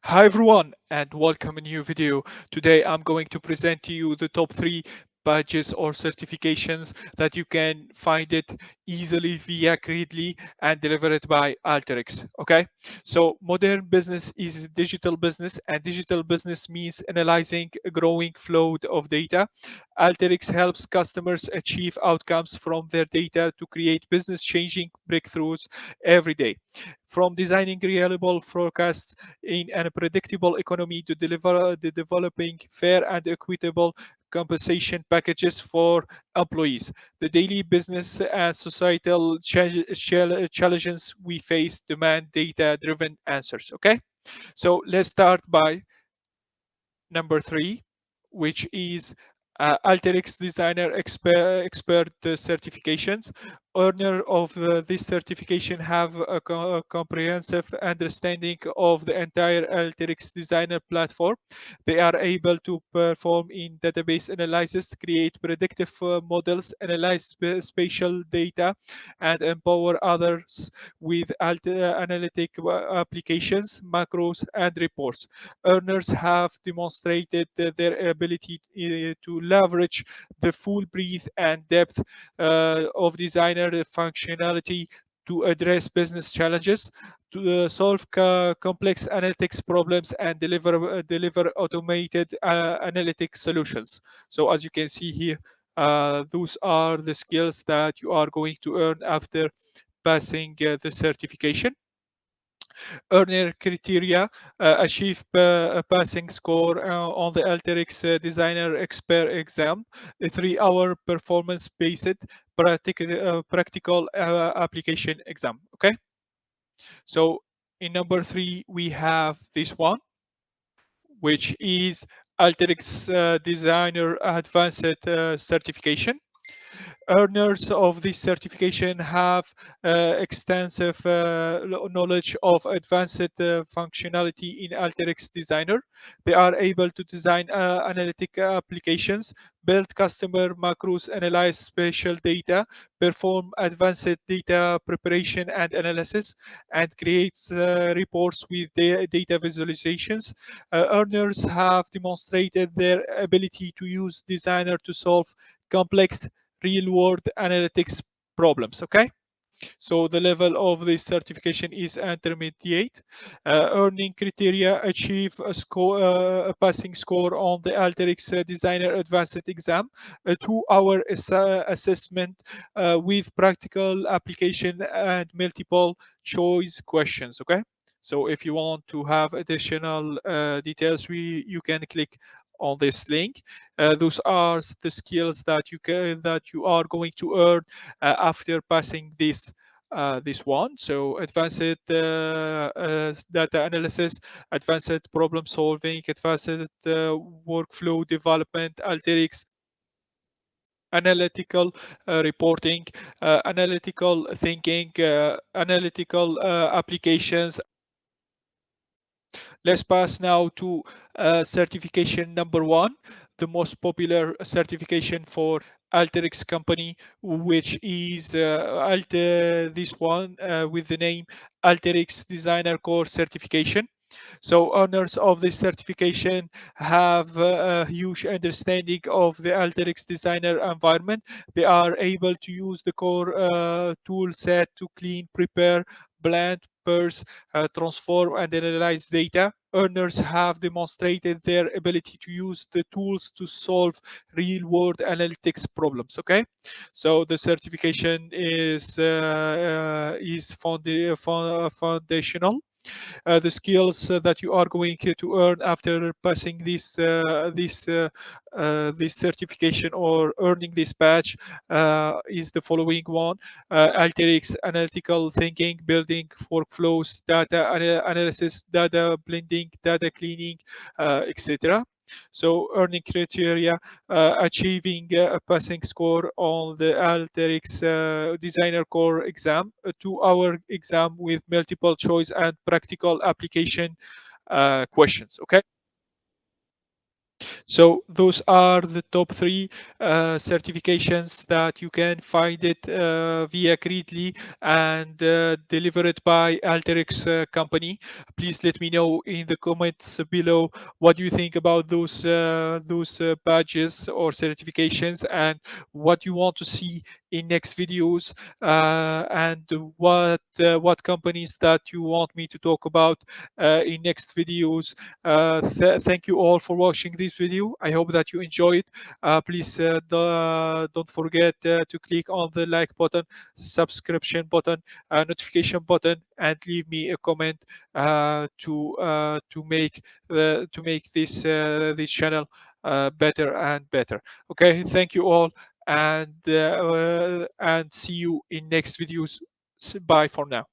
Hi everyone and welcome a new video. Today I'm going to present to you the top 3 badges or certifications that you can find it easily via Credly and deliver it by Alteryx. Okay, so modern business is digital business, and digital business means analyzing a growing flow of data. Alteryx helps customers achieve outcomes from their data to create business changing breakthroughs every day. From designing reliable forecasts in a predictable economy to deliver the developing fair and equitable compensation packages for employees. The daily business and societal challenges we face demand data-driven answers. Okay, so let's start by number 3, which is Alteryx Designer Expert certifications. Earner of this certification have a comprehensive understanding of the entire Alteryx Designer platform. They are able to perform in database analysis, create predictive models, analyze spatial data, and empower others with analytic applications, macros, and reports. Earners have demonstrated their ability to leverage the full breadth and depth of designer functionality to address business challenges, to solve complex analytics problems, and deliver automated analytic solutions. So as you can see here, those are the skills that you are going to earn after passing the certification. Earner criteria: achieve a passing score on the Alteryx Designer Expert exam, a 3-hour performance-based practical application exam. Okay, so in number 3 we have this one, which is Alteryx Designer Advanced certification. Earners of this certification have extensive knowledge of advanced functionality in Alteryx Designer. They are able to design analytic applications, build customer macros, analyze spatial data, perform advanced data preparation and analysis, and create reports with data visualizations. Earners have demonstrated their ability to use Designer to solve complex real world analytics problems. Okay, so the level of this certification is intermediate. Earning criteria: achieve a passing score on the Alteryx Designer Advanced exam, a 2-hour assessment with practical application and multiple choice questions. Okay, so if you want to have additional details, you can click on this link. Those are the skills that you are going to earn after passing this one. So advanced data analysis, advanced problem solving, advanced workflow development, Alteryx analytical reporting, analytical thinking, analytical applications. Let's pass now to certification number 1, the most popular certification for Alteryx company, which is this one with the name Alteryx Designer Core Certification. So owners of this certification have a huge understanding of the Alteryx Designer environment. They are able to use the core tool set to clean, prepare, blend, parse, transform, and analyze data. Earners have demonstrated their ability to use the tools to solve real-world analytics problems. Okay, so the certification is foundational. The skills that you are going to earn after passing this certification or earning this badge is the following one: Alteryx analytical thinking, building workflows, data analysis, data blending, data cleaning, etc. So earning criteria: achieving a passing score on the Alteryx Designer Core exam, a 2-hour exam with multiple choice and practical application questions. Okay. So those are the top three certifications that you can find it via Credly and delivered by Alteryx company. Please let me know in the comments below what do you think about those badges or certifications, and what you want to see in next videos, and what companies that you want me to talk about in next videos. Thank you all for watching this video. I hope that you enjoy it. Please don't forget to click on the like button, subscription button, notification button, and leave me a comment to make this channel better and better. Okay, thank you all, and see you in next videos. Bye for now.